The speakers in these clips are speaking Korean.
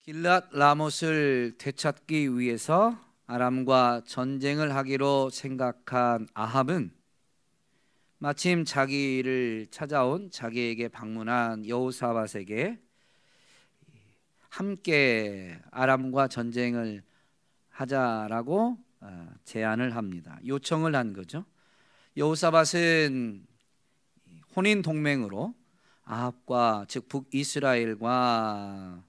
길랏 라못을 되찾기 위해서 아람과 전쟁을 하기로 생각한 아합은 마침 자기를 찾아온 자기에게 방문한 여호사밧에게 함께 아람과 전쟁을 하자라고 제안을 합니다. 요청을 한 거죠. 여호사밧은 혼인 동맹으로 아합과 즉 북이스라엘과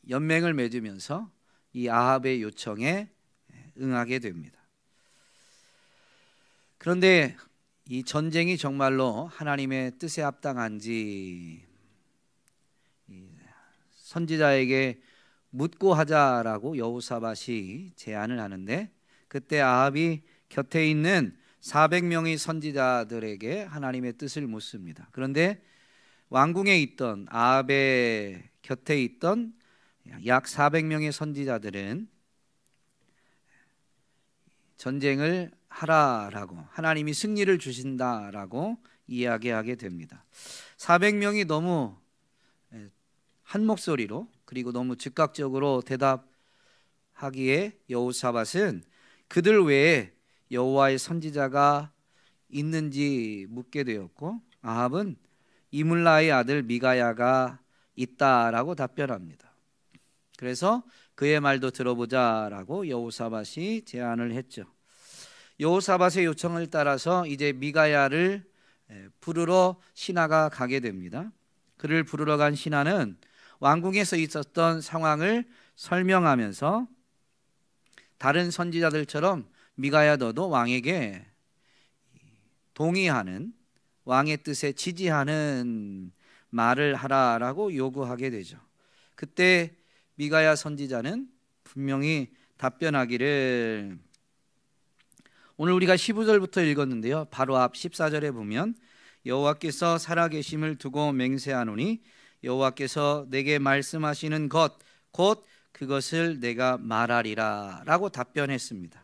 연맹을 맺으면서 이 아합의 요청에 응하게 됩니다. 그런데 이 전쟁이 정말로 하나님의 뜻에 합당한지 선지자에게 묻고 하자라고 여호사밧이 제안을 하는데, 그때 아합이 곁에 있는 400명의 선지자들에게 하나님의 뜻을 묻습니다. 그런데 왕궁에 있던 아합의 곁에 있던 약 400명의 선지자들은 전쟁을 하라라고, 하나님이 승리를 주신다라고 이야기하게 됩니다. 400명이 너무 한 목소리로 그리고 너무 즉각적으로 대답하기에 여호사밧은 그들 외에 여호와의 선지자가 있는지 묻게 되었고, 아합은 이물라의 아들 미가야가 있다라고 답변합니다. 그래서 그의 말도 들어보자라고 여호사밧이 제안을 했죠. 여호사밧의 요청을 따라서 이제 미가야를 부르러 신하가 가게 됩니다. 그를 부르러 간 신하는 왕궁에서 있었던 상황을 설명하면서 다른 선지자들처럼 미가야 너도 왕에게 동의하는, 왕의 뜻에 지지하는 말을 하라라고 요구하게 되죠. 그때 미가야 선지자는 분명히 답변하기를, 오늘 우리가 15절부터 읽었는데요, 바로 앞 14절에 보면 여호와께서 살아계심을 두고 맹세하노니 여호와께서 내게 말씀하시는 것 곧 그것을 내가 말하리라 라고 답변했습니다.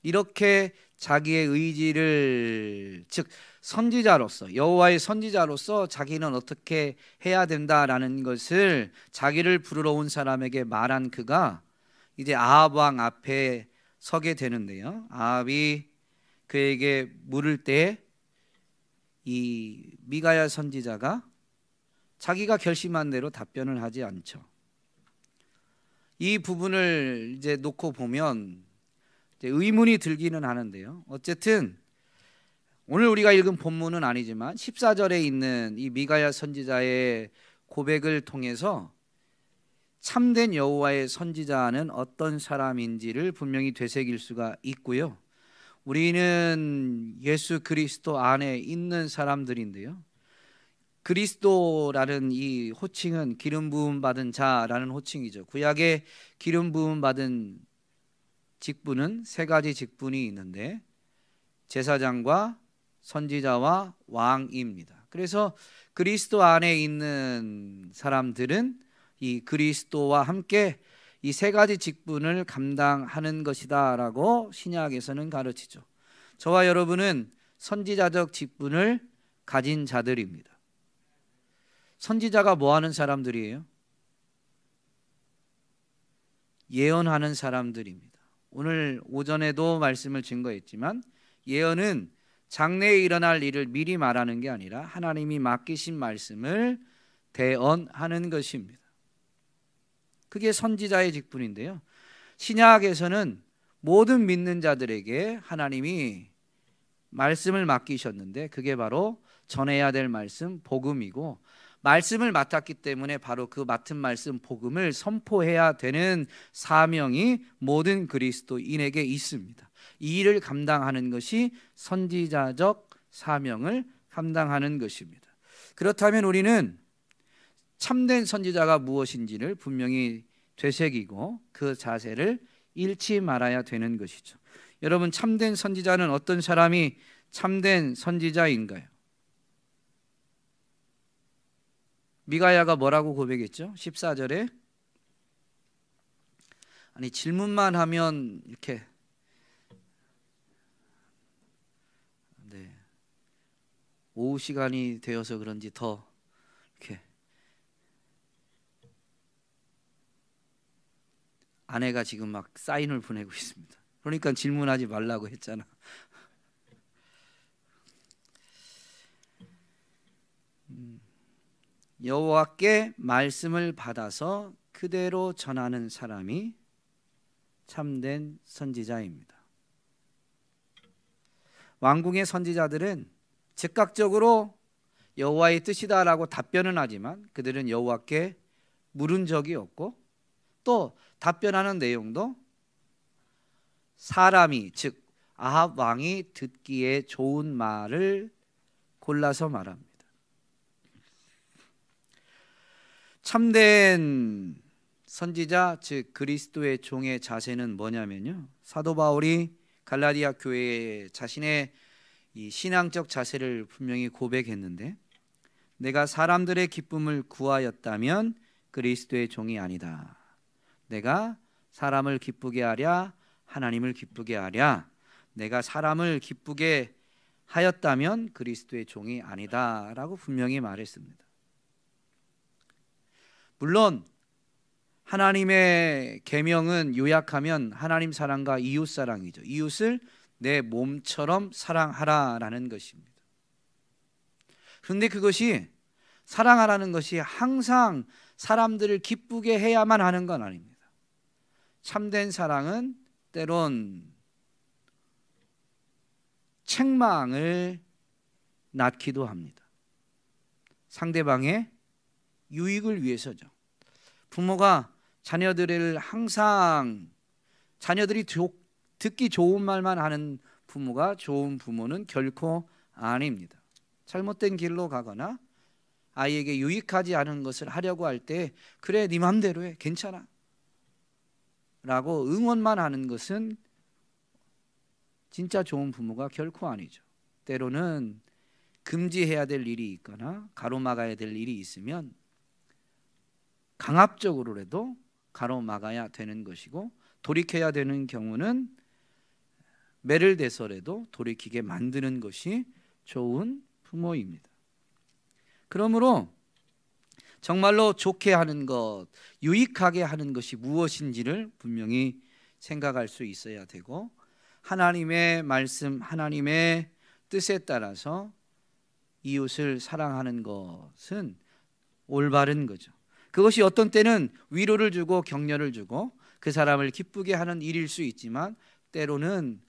이렇게 자기의 의지를, 즉 선지자로서, 여호와의 선지자로서 자기는 어떻게 해야 된다라는 것을 자기를 부르러 온 사람에게 말한 그가 이제 아합 왕 앞에 서게 되는데요, 아합이 그에게 물을 때 이 미가야 선지자가 자기가 결심한 대로 답변을 하지 않죠. 이 부분을 이제 놓고 보면 이제 의문이 들기는 하는데요, 어쨌든 오늘 우리가 읽은 본문은 아니지만 14절에 있는 이 미가야 선지자의 고백을 통해서 참된 여호와의 선지자는 어떤 사람인지를 분명히 되새길 수가 있고요, 우리는 예수 그리스도 안에 있는 사람들인데요, 그리스도라는 이 호칭은 기름 부음 받은 자라는 호칭이죠. 구약에 기름 부음 받은 직분은 세 가지 직분이 있는데 제사장과 선지자와 왕입니다. 그래서 그리스도 안에 있는 사람들은 이 그리스도와 함께 이 세 가지 직분을 감당하는 것이다라고 신약에서는 가르치죠. 저와 여러분은 선지자적 직분을 가진 자들입니다. 선지자가 뭐 하는 사람들이에요? 예언하는 사람들입니다. 오늘 오전에도 말씀을 증거했지만 예언은 장래에 일어날 일을 미리 말하는 게 아니라 하나님이 맡기신 말씀을 대언하는 것입니다. 그게 선지자의 직분인데요, 신약에서는 모든 믿는 자들에게 하나님이 말씀을 맡기셨는데 그게 바로 전해야 될 말씀 복음이고, 말씀을 맡았기 때문에 바로 그 맡은 말씀 복음을 선포해야 되는 사명이 모든 그리스도인에게 있습니다. 이 일을 감당하는 것이 선지자적 사명을 감당하는 것입니다. 그렇다면 우리는 참된 선지자가 무엇인지를 분명히 되새기고 그 자세를 잃지 말아야 되는 것이죠. 여러분, 참된 선지자는 어떤 사람이 참된 선지자인가요? 미가야가 뭐라고 고백했죠? 14절에 아니 질문만 하면 이렇게 오후 시간이 되어서 그런지 더 이렇게 아내가 지금 막 사인을 보내고 있습니다. 그러니까 질문하지 말라고 했잖아. 여호와께 말씀을 받아서 그대로 전하는 사람이 참된 선지자입니다. 왕궁의 선지자들은 즉각적으로 여호와의 뜻이다라고 답변은 하지만 그들은 여호와께 물은 적이 없고, 또 답변하는 내용도 사람이, 즉 아합 왕이 듣기에 좋은 말을 골라서 말합니다. 참된 선지자, 즉 그리스도의 종의 자세는 뭐냐면요, 사도 바울이 갈라디아 교회에 자신의 이 신앙적 자세를 분명히 고백했는데, 내가 사람들의 기쁨을 구하였다면 그리스도의 종이 아니다. 내가 사람을 기쁘게 하랴 하나님을 기쁘게 하랴. 내가 사람을 기쁘게 하였다면 그리스도의 종이 아니다라고 분명히 말했습니다. 물론 하나님의 계명은 요약하면 하나님 사랑과 이웃 사랑이죠. 이웃을 내 몸처럼 사랑하라라는 것입니다. 그런데 그것이, 사랑하라는 것이 항상 사람들을 기쁘게 해야만 하는 건 아닙니다. 참된 사랑은 때론 책망을 낳기도 합니다. 상대방의 유익을 위해서죠. 부모가 자녀들을 항상, 자녀들이 듣기 좋은 말만 하는 부모가 좋은 부모는 결코 아닙니다. 잘못된 길로 가거나 아이에게 유익하지 않은 것을 하려고 할 때, 그래 네 맘대로 해, 괜찮아 라고 응원만 하는 것은 진짜 좋은 부모가 결코 아니죠. 때로는 금지해야 될 일이 있거나 가로막아야 될 일이 있으면 강압적으로라도 가로막아야 되는 것이고, 돌이켜야 되는 경우는 매를 대서라도 돌이키게 만드는 것이 좋은 부모입니다. 그러므로 정말로 좋게 하는 것, 유익하게 하는 것이 무엇인지를 분명히 생각할 수 있어야 되고, 하나님의 말씀, 하나님의 뜻에 따라서 이웃을 사랑하는 것은 올바른 거죠. 그것이 어떤 때는 위로를 주고 격려를 주고 그 사람을 기쁘게 하는 일일 수 있지만, 때로는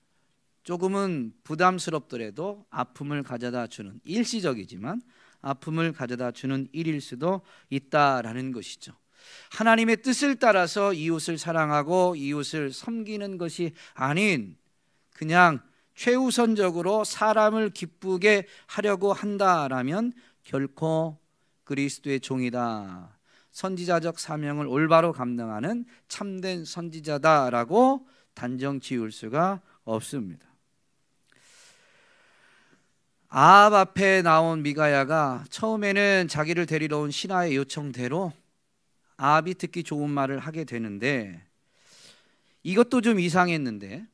조금은 부담스럽더라도 아픔을 가져다 주는, 일시적이지만 아픔을 가져다 주는 일일 수도 있다라는 것이죠. 하나님의 뜻을 따라서 이웃을 사랑하고 이웃을 섬기는 것이 아닌, 그냥 최우선적으로 사람을 기쁘게 하려고 한다라면 결코 그리스도의 종이다, 선지자적 사명을 올바로 감당하는 참된 선지자다라고 단정 지을 수가 없습니다. 아합 앞에 나온 미가야가 처음에는 자기를 데리러 온 신하의 요청대로 아합이 듣기 좋은 말을 하게 되는데, 이것도 좀 이상했는데,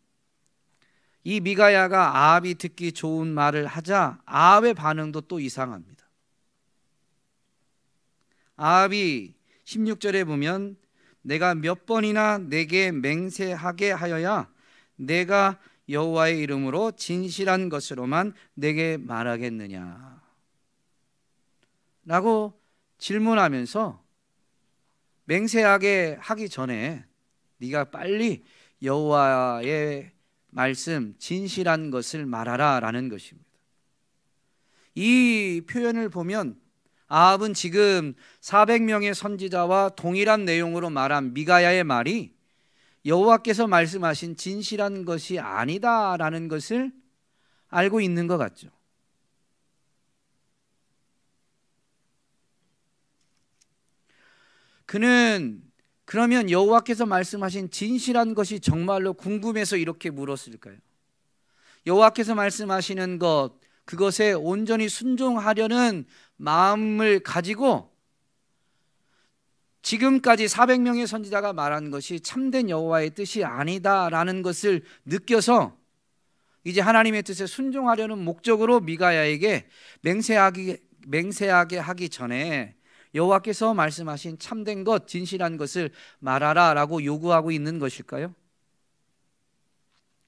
이 미가야가 아합이 듣기 좋은 말을 하자 아합의 반응도 또 이상합니다. 아합이 16절에 보면, 내가 몇 번이나 내게 맹세하게 하여야 내가 여호와의 이름으로 진실한 것으로만 내게 말하겠느냐 라고 질문하면서, 맹세하게 하기 전에 네가 빨리 여호와의 말씀, 진실한 것을 말하라 라는 것입니다. 이 표현을 보면 아합은 지금 400명의 선지자와 동일한 내용으로 말한 미가야의 말이 여호와께서 말씀하신 진실한 것이 아니다라는 것을 알고 있는 것 같죠. 그는 그러면 여호와께서 말씀하신 진실한 것이 정말로 궁금해서 이렇게 물었을까요? 여호와께서 말씀하시는 것, 그것에 온전히 순종하려는 마음을 가지고 지금까지 400명의 선지자가 말한 것이 참된 여호와의 뜻이 아니다라는 것을 느껴서 이제 하나님의 뜻에 순종하려는 목적으로 미가야에게 맹세하게 하기 전에 여호와께서 말씀하신 참된 것, 진실한 것을 말하라라고 요구하고 있는 것일까요?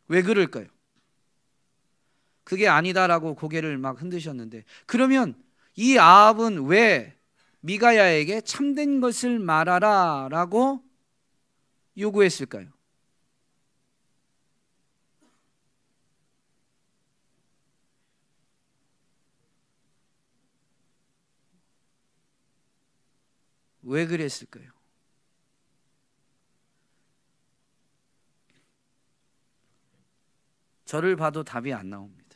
왜 그럴까요? 그게 아니다라고 고개를 막 흔드셨는데, 그러면 이 아합은 왜 미가야에게 참된 것을 말하라라고 요구했을까요? 왜 그랬을까요? 저를 봐도 답이 안 나옵니다.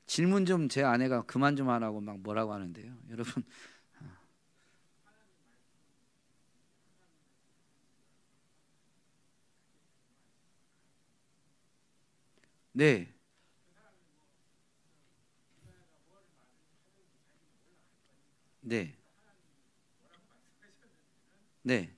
질문 좀 제 아내가 그만 좀 하라고 막 뭐라고 하는데요. 여러분, 네, 네, 네.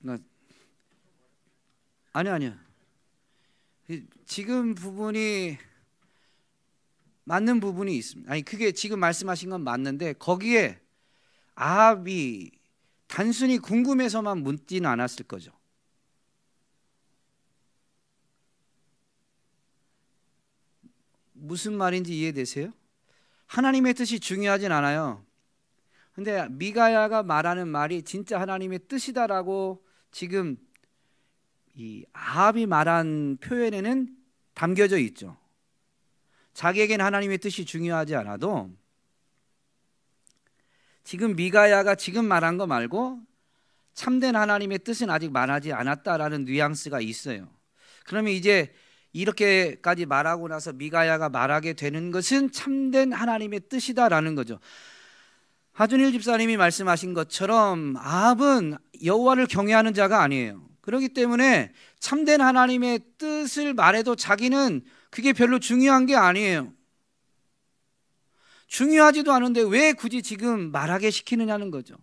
그러니까 아니요. 지금 부분이 맞는 부분이 있습니다. 아니 그게 지금 말씀하신 건 맞는데 거기에 아합이 단순히 궁금해서만 묻지는 않았을 거죠. 무슨 말인지 이해되세요? 하나님의 뜻이 중요하진 않아요. 근데 미가야가 말하는 말이 진짜 하나님의 뜻이다라고 지금 이 아합이 말한 표현에는 담겨져 있죠. 자기에겐 하나님의 뜻이 중요하지 않아도 지금 미가야가 지금 말한 거 말고 참된 하나님의 뜻은 아직 말하지 않았다라는 뉘앙스가 있어요. 그러면 이제 이렇게까지 말하고 나서 미가야가 말하게 되는 것은 참된 하나님의 뜻이다라는 거죠. 하준일 집사님이 말씀하신 것처럼 아합은 여호와를 경외하는 자가 아니에요. 그렇기 때문에 참된 하나님의 뜻을 말해도 자기는 그게 별로 중요한 게 아니에요. 중요하지도 않은데 왜 굳이 지금 말하게 시키느냐는 거죠.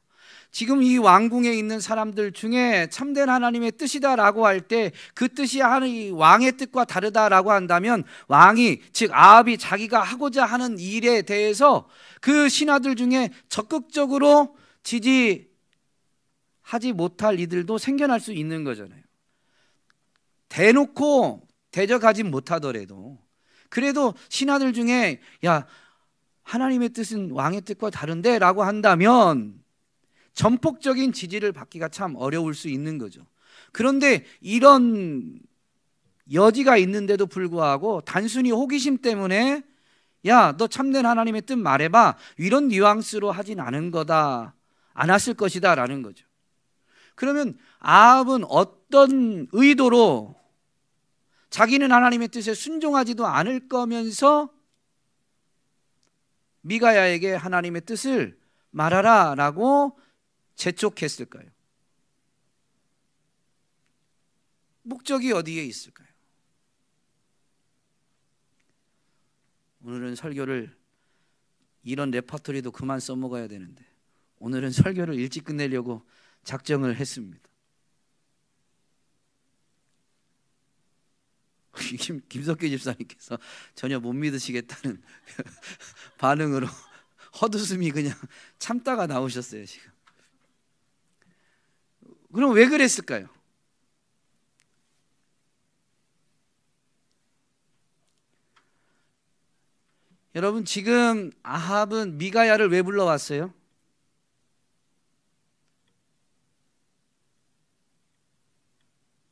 지금 이 왕궁에 있는 사람들 중에 참된 하나님의 뜻이다라고 할 때 그 뜻이 왕의 뜻과 다르다라고 한다면 왕이 즉 아합이 자기가 하고자 하는 일에 대해서 그 신하들 중에 적극적으로 지지하지 못할 이들도 생겨날 수 있는 거잖아요. 대놓고 대적하지 못하더라도 그래도 신하들 중에 야 하나님의 뜻은 왕의 뜻과 다른데 라고 한다면 전폭적인 지지를 받기가 참 어려울 수 있는 거죠. 그런데 이런 여지가 있는데도 불구하고 단순히 호기심 때문에 야, 너 참된 하나님의 뜻 말해봐 이런 뉘앙스로 하진 않았을 것이다 라는 거죠. 그러면 아합은 어떤 의도로 자기는 하나님의 뜻에 순종하지도 않을 거면서 미가야에게 하나님의 뜻을 말하라 라고 재촉했을까요? 목적이 어디에 있을까요? 오늘은 설교를 이런 레퍼토리도 그만 써먹어야 되는데 오늘은 설교를 일찍 끝내려고 작정을 했습니다. 김석기 집사님께서 전혀 못 믿으시겠다는 반응으로 헛웃음이 그냥 참다가 나오셨어요 지금. 그럼 왜 그랬을까요? 여러분 지금 아합은 미가야를 왜 불러왔어요?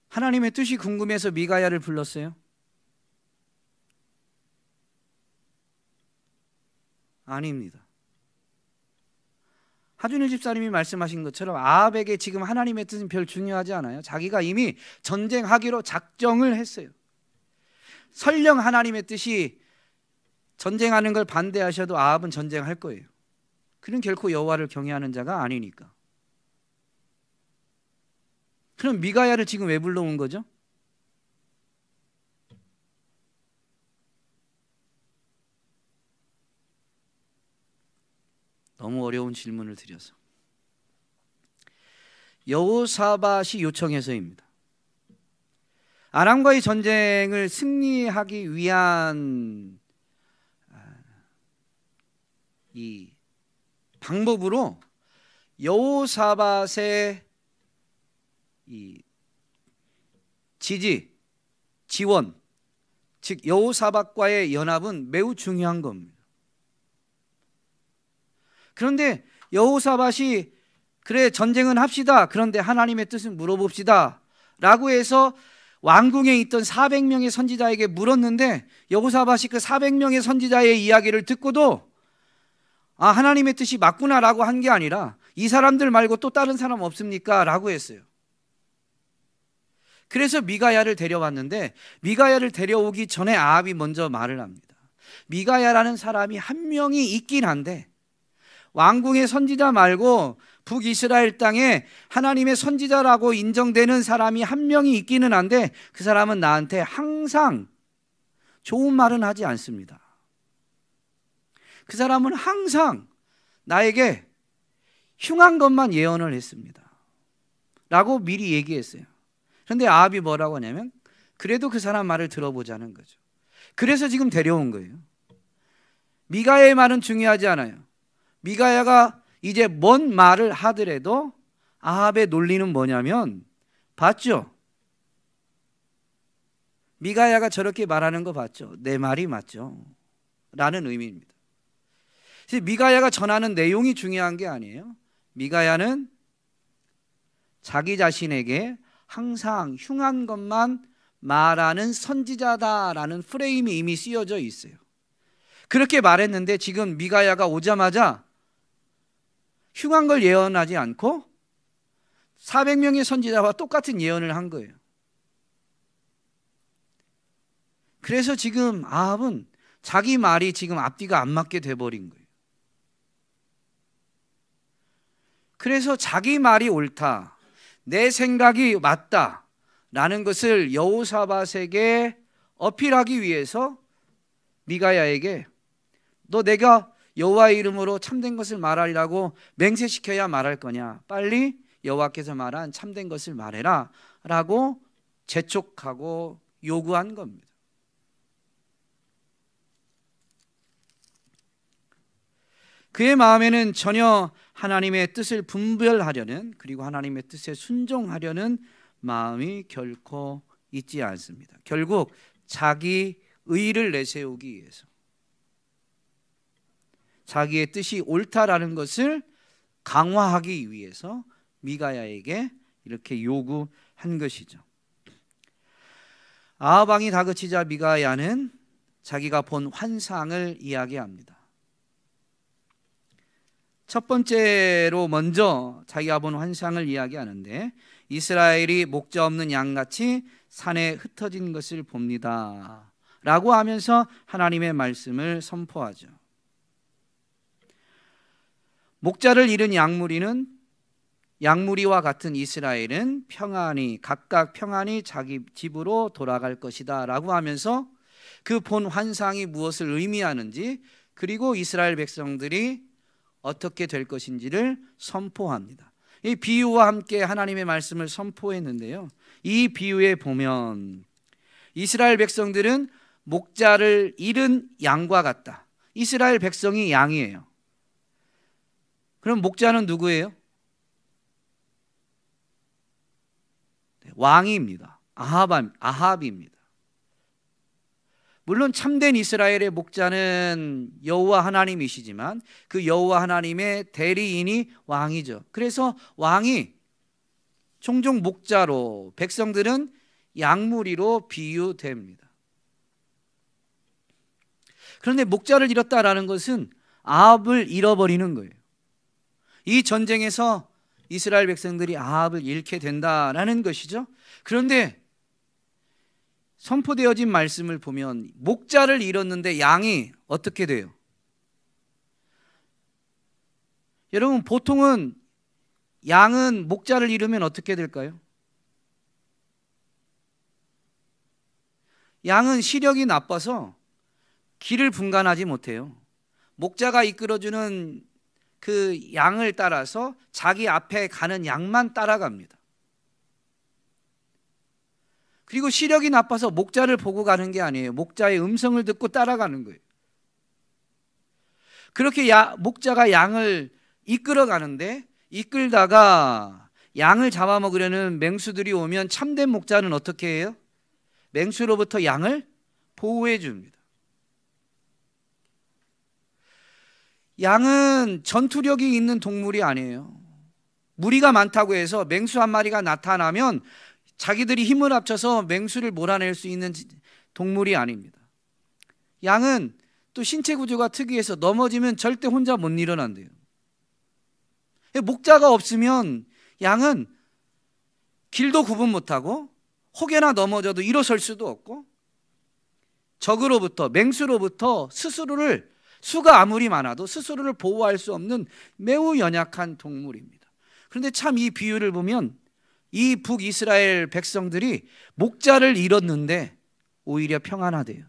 하나님의 뜻이 궁금해서 미가야를 불렀어요? 아닙니다. 하준일 집사님이 말씀하신 것처럼 아합에게 지금 하나님의 뜻은 별 중요하지 않아요. 자기가 이미 전쟁하기로 작정을 했어요. 설령 하나님의 뜻이 전쟁하는 걸 반대하셔도 아합은 전쟁할 거예요. 그는 결코 여호와를 경외하는 자가 아니니까. 그럼 미가야를 지금 왜 불러온 거죠? 너무 어려운 질문을 드려서. 여호사밧이 요청해서입니다. 아람과의 전쟁을 승리하기 위한 이 방법으로 여호사밧의 이 지지, 지원, 즉 여호사밧과의 연합은 매우 중요한 겁니다. 그런데 여호사밧이 그래 전쟁은 합시다. 그런데 하나님의 뜻을 물어봅시다. 라고 해서 왕궁에 있던 400명의 선지자에게 물었는데 여호사밧이 그 400명의 선지자의 이야기를 듣고도 아, 하나님의 뜻이 맞구나라고 한 게 아니라 이 사람들 말고 또 다른 사람 없습니까? 라고 했어요. 그래서 미가야를 데려왔는데 미가야를 데려오기 전에 아합이 먼저 말을 합니다. 미가야라는 사람이 한 명이 있긴 한데 왕궁의 선지자 말고 북이스라엘 땅에 하나님의 선지자라고 인정되는 사람이 한 명이 있기는 한데 그 사람은 나한테 항상 좋은 말은 하지 않습니다. 그 사람은 항상 나에게 흉한 것만 예언을 했습니다. 라고 미리 얘기했어요. 그런데 아합이 뭐라고 하냐면 그래도 그 사람 말을 들어보자는 거죠. 그래서 지금 데려온 거예요. 미가야의 말은 중요하지 않아요. 미가야가 이제 뭔 말을 하더라도 아합의 논리는 뭐냐면 봤죠? 미가야가 저렇게 말하는 거 봤죠? 내 말이 맞죠? 라는 의미입니다. 미가야가 전하는 내용이 중요한 게 아니에요. 미가야는 자기 자신에게 항상 흉한 것만 말하는 선지자다라는 프레임이 이미 쓰여져 있어요. 그렇게 말했는데 지금 미가야가 오자마자 흉한 걸 예언하지 않고 400명의 선지자와 똑같은 예언을 한 거예요. 그래서 지금 아합은 자기 말이 지금 앞뒤가 안 맞게 돼버린 거예요. 그래서 자기 말이 옳다, 내 생각이 맞다 라는 것을 여호사밧에게 어필하기 위해서 미가야에게 너 내가 여호와의 이름으로 참된 것을 말하리라고 맹세시켜야 말할 거냐, 빨리 여호와께서 말한 참된 것을 말해라 라고 재촉하고 요구한 겁니다. 그의 마음에는 전혀 하나님의 뜻을 분별하려는, 그리고 하나님의 뜻에 순종하려는 마음이 결코 있지 않습니다. 결국 자기 의를 내세우기 위해서, 자기의 뜻이 옳다라는 것을 강화하기 위해서 미가야에게 이렇게 요구한 것이죠. 아합 왕이 다그치자 미가야는 자기가 본 환상을 이야기합니다. 첫 번째로 먼저 자기가 본 환상을 이야기하는데 이스라엘이 목자 없는 양같이 산에 흩어진 것을 봅니다 라고 하면서 하나님의 말씀을 선포하죠. 목자를 잃은 양무리와 같은 이스라엘은 각각 평안히 자기 집으로 돌아갈 것이다 라고 하면서 그 본 환상이 무엇을 의미하는지, 그리고 이스라엘 백성들이 어떻게 될 것인지를 선포합니다. 이 비유와 함께 하나님의 말씀을 선포했는데요, 이 비유에 보면 이스라엘 백성들은 목자를 잃은 양과 같다. 이스라엘 백성이 양이에요. 그럼 목자는 누구예요? 왕입니다. 아합입니다. 물론 참된 이스라엘의 목자는 여호와 하나님이시지만 그 여호와 하나님의 대리인이 왕이죠. 그래서 왕이 종종 목자로, 백성들은 양무리로 비유됩니다. 그런데 목자를 잃었다라는 것은 아합을 잃어버리는 거예요. 이 전쟁에서 이스라엘 백성들이 아합을 잃게 된다라는 것이죠. 그런데 선포되어진 말씀을 보면 목자를 잃었는데 양이 어떻게 돼요? 여러분, 보통은 양은 목자를 잃으면 어떻게 될까요? 양은 시력이 나빠서 길을 분간하지 못해요. 목자가 이끌어주는 그 양을 따라서 자기 앞에 가는 양만 따라갑니다. 그리고 시력이 나빠서 목자를 보고 가는 게 아니에요. 목자의 음성을 듣고 따라가는 거예요. 그렇게 목자가 양을 이끌어 가는데, 이끌다가 양을 잡아먹으려는 맹수들이 오면 참된 목자는 어떻게 해요? 맹수로부터 양을 보호해 줍니다. 양은 전투력이 있는 동물이 아니에요. 무리가 많다고 해서 맹수 한 마리가 나타나면 자기들이 힘을 합쳐서 맹수를 몰아낼 수 있는 동물이 아닙니다. 양은 또 신체 구조가 특이해서 넘어지면 절대 혼자 못 일어난대요. 목자가 없으면 양은 길도 구분 못하고 혹여나 넘어져도 일어설 수도 없고, 적으로부터, 맹수로부터 수가 아무리 많아도 스스로를 보호할 수 없는 매우 연약한 동물입니다. 그런데 참 이 비유를 보면 이 북이스라엘 백성들이 목자를 잃었는데 오히려 평안하대요.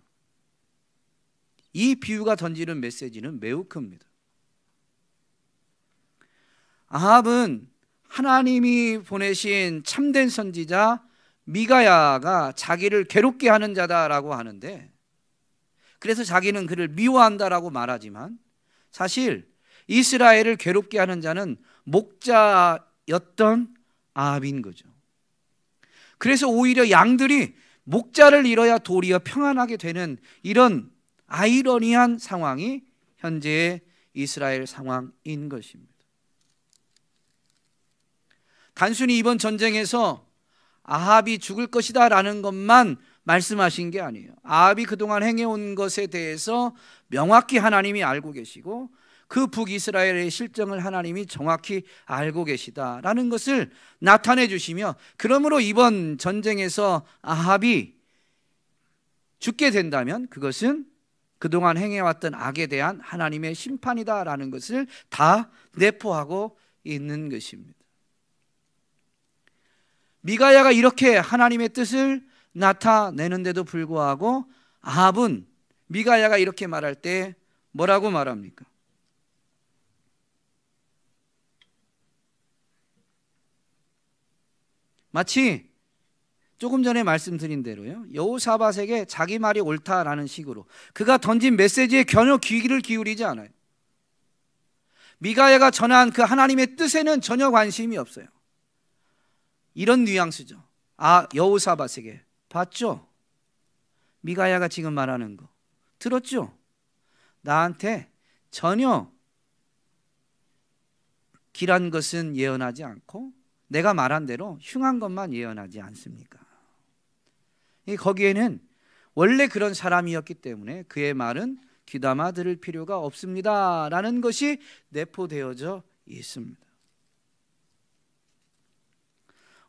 이 비유가 던지는 메시지는 매우 큽니다. 아합은 하나님이 보내신 참된 선지자 미가야가 자기를 괴롭게 하는 자다라고 하는데, 그래서 자기는 그를 미워한다라고 말하지만 사실 이스라엘을 괴롭게 하는 자는 목자였던 아합인 거죠. 그래서 오히려 양들이 목자를 잃어야 도리어 평안하게 되는 이런 아이러니한 상황이 현재의 이스라엘 상황인 것입니다. 단순히 이번 전쟁에서 아합이 죽을 것이다 라는 것만 말씀하신 게 아니에요. 아합이 그동안 행해온 것에 대해서 명확히 하나님이 알고 계시고 그 북이스라엘의 실정을 하나님이 정확히 알고 계시다라는 것을 나타내 주시며, 그러므로 이번 전쟁에서 아합이 죽게 된다면 그것은 그동안 행해왔던 악에 대한 하나님의 심판이다라는 것을 다 내포하고 있는 것입니다. 미가야가 이렇게 하나님의 뜻을 나타내는데도 불구하고 아합은 미가야가 이렇게 말할 때 뭐라고 말합니까? 마치 조금 전에 말씀드린 대로요, 여호사밧에게 자기 말이 옳다라는 식으로 그가 던진 메시지에 전혀 귀를 기울이지 않아요. 미가야가 전한 그 하나님의 뜻에는 전혀 관심이 없어요. 이런 뉘앙스죠. 여호사밧에게 봤죠? 미가야가 지금 말하는 거 들었죠? 나한테 전혀 길한 것은 예언하지 않고 내가 말한 대로 흉한 것만 예언하지 않습니까? 거기에는 원래 그런 사람이었기 때문에 그의 말은 귀담아 들을 필요가 없습니다 라는 것이 내포되어져 있습니다.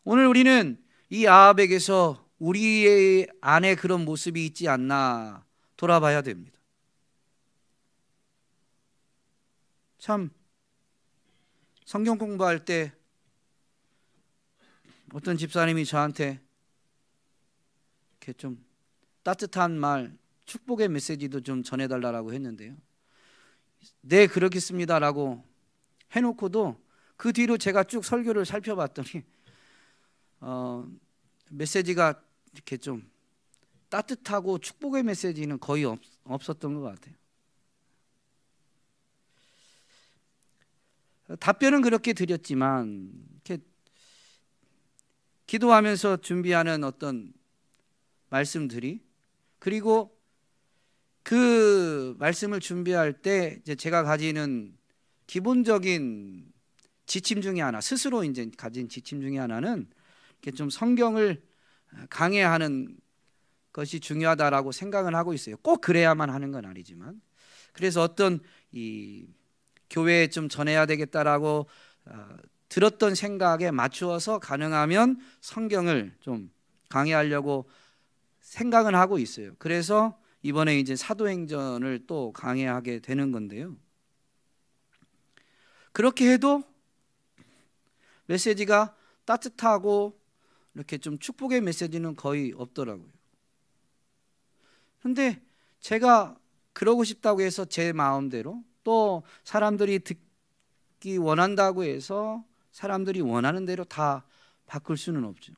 오늘 우리는 이 아합에게서 우리의 안에 그런 모습이 있지 않나 돌아봐야 됩니다. 참 성경 공부할 때 어떤 집사님이 저한테 이렇게 좀 따뜻한 말, 축복의 메시지도 좀 전해달라고 했는데요, 네 그렇겠습니다라고 해놓고도 그 뒤로 제가 쭉 설교를 살펴봤더니 메시지가 이렇게 좀 따뜻하고 축복의 메시지는 거의 없었던 것 같아요. 답변은 그렇게 드렸지만 이렇게 기도하면서 준비하는 어떤 말씀들이, 그리고 그 말씀을 준비할 때 이제 제가 가지는 기본적인 지침 중에 하나, 스스로 이제 가진 지침 중에 하나는 이렇게 좀 성경을 강해하는 것이 중요하다라고 생각을 하고 있어요. 꼭 그래야만 하는 건 아니지만, 그래서 어떤 이 교회에 좀 전해야 되겠다라고 들었던 생각에 맞추어서 가능하면 성경을 좀 강해하려고 생각은 하고 있어요. 그래서 이번에 이제 사도행전을 또 강해하게 되는 건데요, 그렇게 해도 메시지가 따뜻하고 이렇게 좀 축복의 메시지는 거의 없더라고요. 근데 제가 그러고 싶다고 해서 제 마음대로, 또 사람들이 바뀌기 원한다고 해서 사람들이 원하는 대로 다 바꿀 수는 없죠.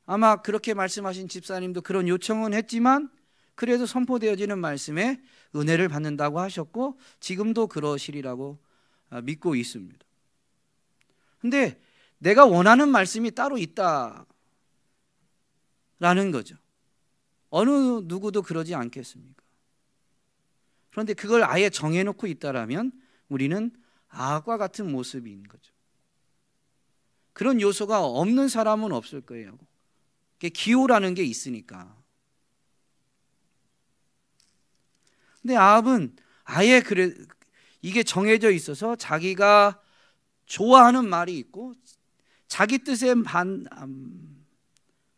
아마 그렇게 말씀하신 집사님도 그런 요청은 했지만 그래도 선포되어지는 말씀에 은혜를 받는다고 하셨고 지금도 그러시리라고 믿고 있습니다. 근데 내가 원하는 말씀이 따로 있다라는 거죠. 어느 누구도 그러지 않겠습니까? 그런데 그걸 아예 정해놓고 있다라면 우리는 아합과 같은 모습인 거죠. 그런 요소가 없는 사람은 없을 거예요. 기호라는 게 있으니까. 근데 아합은 아예 이게 정해져 있어서 자기가 좋아하는 말이 있고 자기 뜻에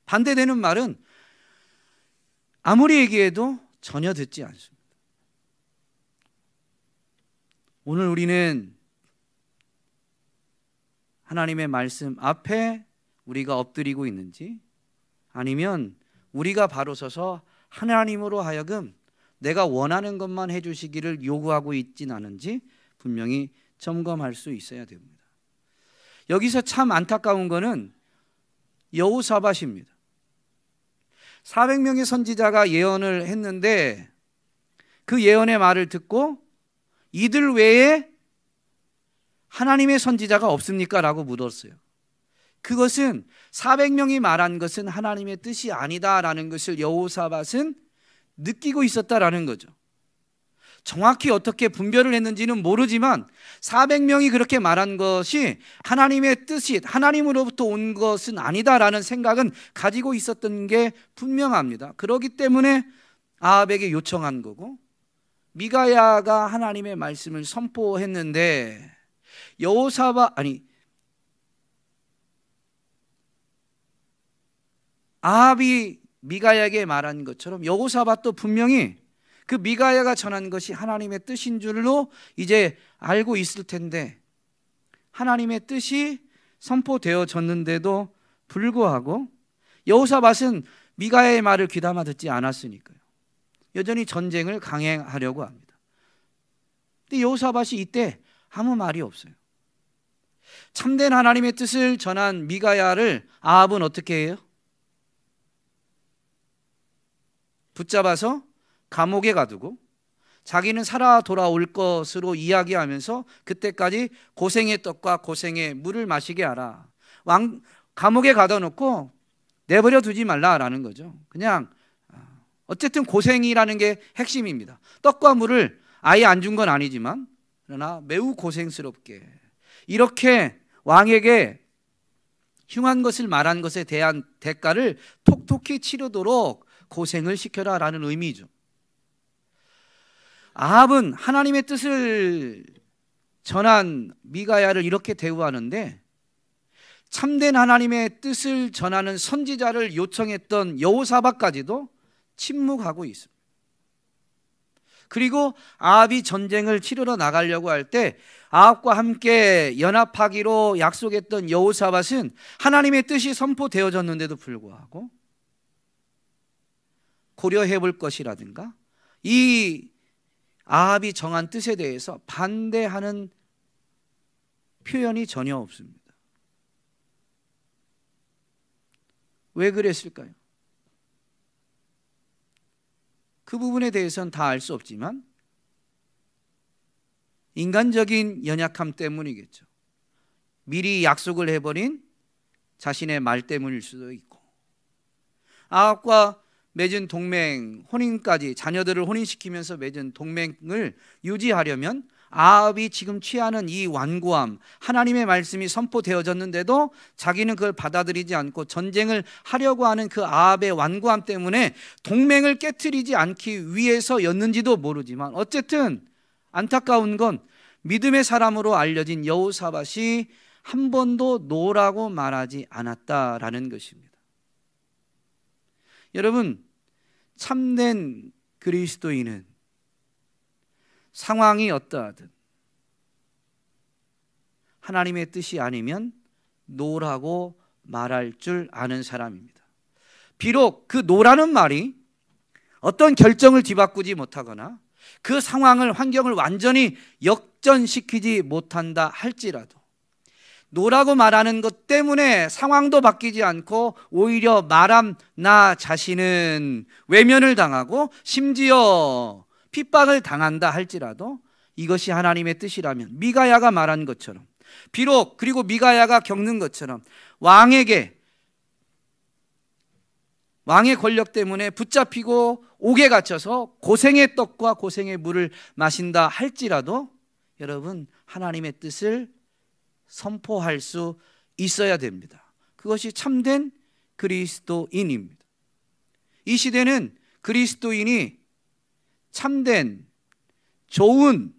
반대되는 말은 아무리 얘기해도 전혀 듣지 않습니다. 오늘 우리는 하나님의 말씀 앞에 우리가 엎드리고 있는지 아니면 우리가 바로 서서 하나님으로 하여금 내가 원하는 것만 해주시기를 요구하고 있진 않은지 분명히 점검할 수 있어야 됩니다. 여기서 참 안타까운 것은 여호사밧입니다. 400명의 선지자가 예언을 했는데 그 예언의 말을 듣고 이들 외에 하나님의 선지자가 없습니까? 라고 물었어요. 그것은 400명이 말한 것은 하나님의 뜻이 아니다라는 것을 여호사밧은 느끼고 있었다라는 거죠. 정확히 어떻게 분별을 했는지는 모르지만 400명이 그렇게 말한 것이 하나님의 뜻이 하나님으로부터 온 것은 아니다라는 생각은 가지고 있었던 게 분명합니다. 그렇기 때문에 아합에게 요청한 거고 미가야가 하나님의 말씀을 선포했는데 아합이 미가야에게 말한 것처럼 여호사밧도 분명히 그 미가야가 전한 것이 하나님의 뜻인 줄로 이제 알고 있을 텐데 하나님의 뜻이 선포되어졌는데도 불구하고 여호사밧은 미가야의 말을 귀담아 듣지 않았으니까요. 여전히 전쟁을 강행하려고 합니다. 근데 여호사밧이 이때 아무 말이 없어요. 참된 하나님의 뜻을 전한 미가야를 아합은 어떻게 해요? 붙잡아서 감옥에 가두고 자기는 살아 돌아올 것으로 이야기하면서 그때까지 고생의 떡과 고생의 물을 마시게 하라. 감옥에 가둬놓고 내버려 두지 말라라는 거죠. 그냥 어쨌든 고생이라는 게 핵심입니다. 떡과 물을 아예 안 준 건 아니지만 그러나 매우 고생스럽게 이렇게 왕에게 흉한 것을 말한 것에 대한 대가를 톡톡히 치르도록 고생을 시켜라라는 의미죠. 아합은 하나님의 뜻을 전한 미가야를 이렇게 대우하는데 참된 하나님의 뜻을 전하는 선지자를 요청했던 여호사밧까지도 침묵하고 있습니다. 그리고 아합이 전쟁을 치르러 나가려고 할 때 아합과 함께 연합하기로 약속했던 여호사밧은 하나님의 뜻이 선포되어졌는데도 불구하고 고려해 볼 것이라든가 이 아합이 정한 뜻에 대해서 반대하는 표현이 전혀 없습니다. 왜 그랬을까요? 그 부분에 대해서는 다 알 수 없지만 인간적인 연약함 때문이겠죠. 미리 약속을 해버린 자신의 말 때문일 수도 있고 아합과 맺은 동맹, 혼인까지 자녀들을 혼인시키면서 맺은 동맹을 유지하려면 아합이 지금 취하는 이 완고함, 하나님의 말씀이 선포되어졌는데도 자기는 그걸 받아들이지 않고 전쟁을 하려고 하는 그 아합의 완고함 때문에 동맹을 깨트리지 않기 위해서였는지도 모르지만 어쨌든 안타까운 건 믿음의 사람으로 알려진 여호사밧이 한 번도 노라고 말하지 않았다라는 것입니다. 여러분, 참된 그리스도인은 상황이 어떠하든 하나님의 뜻이 아니면 노라고 말할 줄 아는 사람입니다. 비록 그 노라는 말이 어떤 결정을 뒤바꾸지 못하거나 그 상황을, 환경을 완전히 역전시키지 못한다 할지라도 노라고 말하는 것 때문에 상황도 바뀌지 않고 오히려 말함 나 자신은 외면을 당하고 심지어 핍박을 당한다 할지라도 이것이 하나님의 뜻이라면 미가야가 말한 것처럼, 비록 그리고 미가야가 겪는 것처럼 왕의 권력 때문에 붙잡히고 옥에 갇혀서 고생의 떡과 고생의 물을 마신다 할지라도 여러분, 하나님의 뜻을 선포할 수 있어야 됩니다. 그것이 참된 그리스도인입니다. 이 시대는 그리스도인이 참된 좋은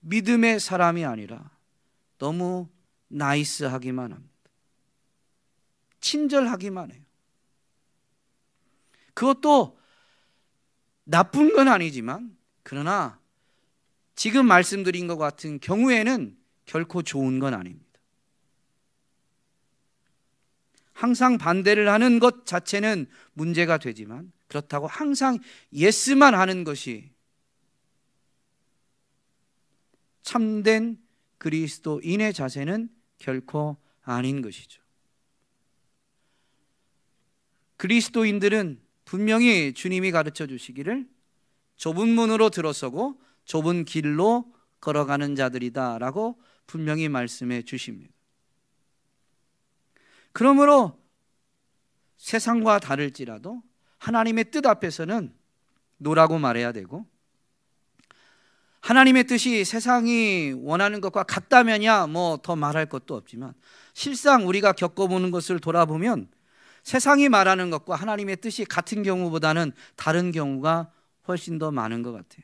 믿음의 사람이 아니라 너무 나이스하기만 합니다. 친절하기만 해요. 그것도 나쁜 건 아니지만, 그러나 지금 말씀드린 것 같은 경우에는 결코 좋은 건 아닙니다. 항상 반대를 하는 것 자체는 문제가 되지만, 그렇다고 항상 예스만 하는 것이 참된 그리스도인의 자세는 결코 아닌 것이죠. 그리스도인들은 분명히 주님이 가르쳐 주시기를 좁은 문으로 들어서고 좁은 길로 걸어가는 자들이다라고 분명히 말씀해 주십니다. 그러므로 세상과 다를지라도 하나님의 뜻 앞에서는 노라고 말해야 되고, 하나님의 뜻이 세상이 원하는 것과 같다면야 뭐 더 말할 것도 없지만, 실상 우리가 겪어보는 것을 돌아보면 세상이 말하는 것과 하나님의 뜻이 같은 경우보다는 다른 경우가 훨씬 더 많은 것 같아요.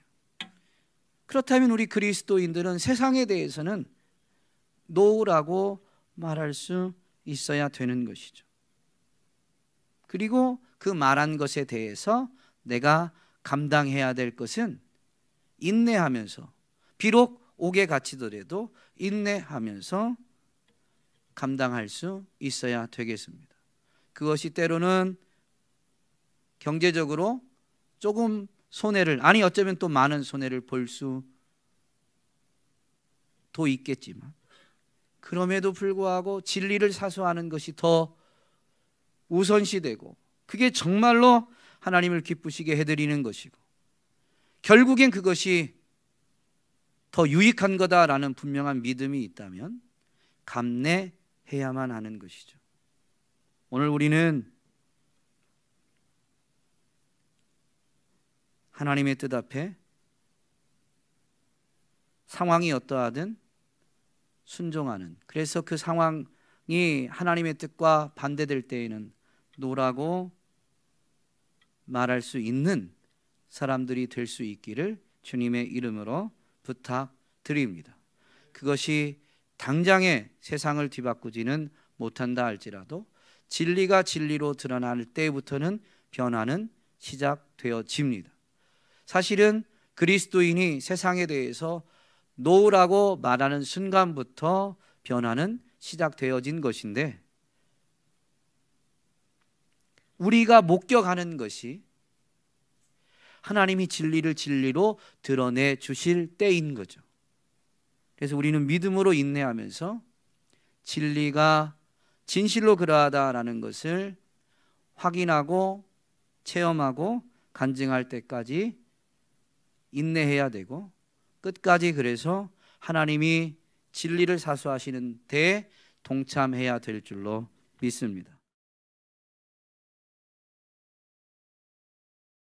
그렇다면 우리 그리스도인들은 세상에 대해서는 노라고 말할 수 있어야 되는 것이죠. 그리고 그 말한 것에 대해서 내가 감당해야 될 것은 인내하면서, 비록 옥에 갇히더라도 인내하면서 감당할 수 있어야 되겠습니다. 그것이 때로는 경제적으로 조금 손해를, 아니 어쩌면 또 많은 손해를 볼 수도 있겠지만, 그럼에도 불구하고 진리를 사수하는 것이 더 우선시되고, 그게 정말로 하나님을 기쁘시게 해드리는 것이고, 결국엔 그것이 더 유익한 거다라는 분명한 믿음이 있다면 감내해야만 하는 것이죠. 오늘 우리는 하나님의 뜻 앞에 상황이 어떠하든 순종하는, 그래서 그 상황이 하나님의 뜻과 반대될 때에는 노라고 말할 수 있는 사람들이 될 수 있기를 주님의 이름으로 부탁드립니다. 그것이 당장에 세상을 뒤바꾸지는 못한다 할지라도 진리가 진리로 드러날 때부터는 변화는 시작되어집니다. 사실은 그리스도인이 세상에 대해서 노라고 말하는 순간부터 변화는 시작되어진 것인데, 우리가 목격하는 것이 하나님이 진리를 진리로 드러내 주실 때인 거죠. 그래서 우리는 믿음으로 인내하면서 진리가 진실로 그러하다라는 것을 확인하고 체험하고 간증할 때까지 인내해야 되고, 끝까지 그래서 하나님이 진리를 사수하시는 데 동참해야 될 줄로 믿습니다.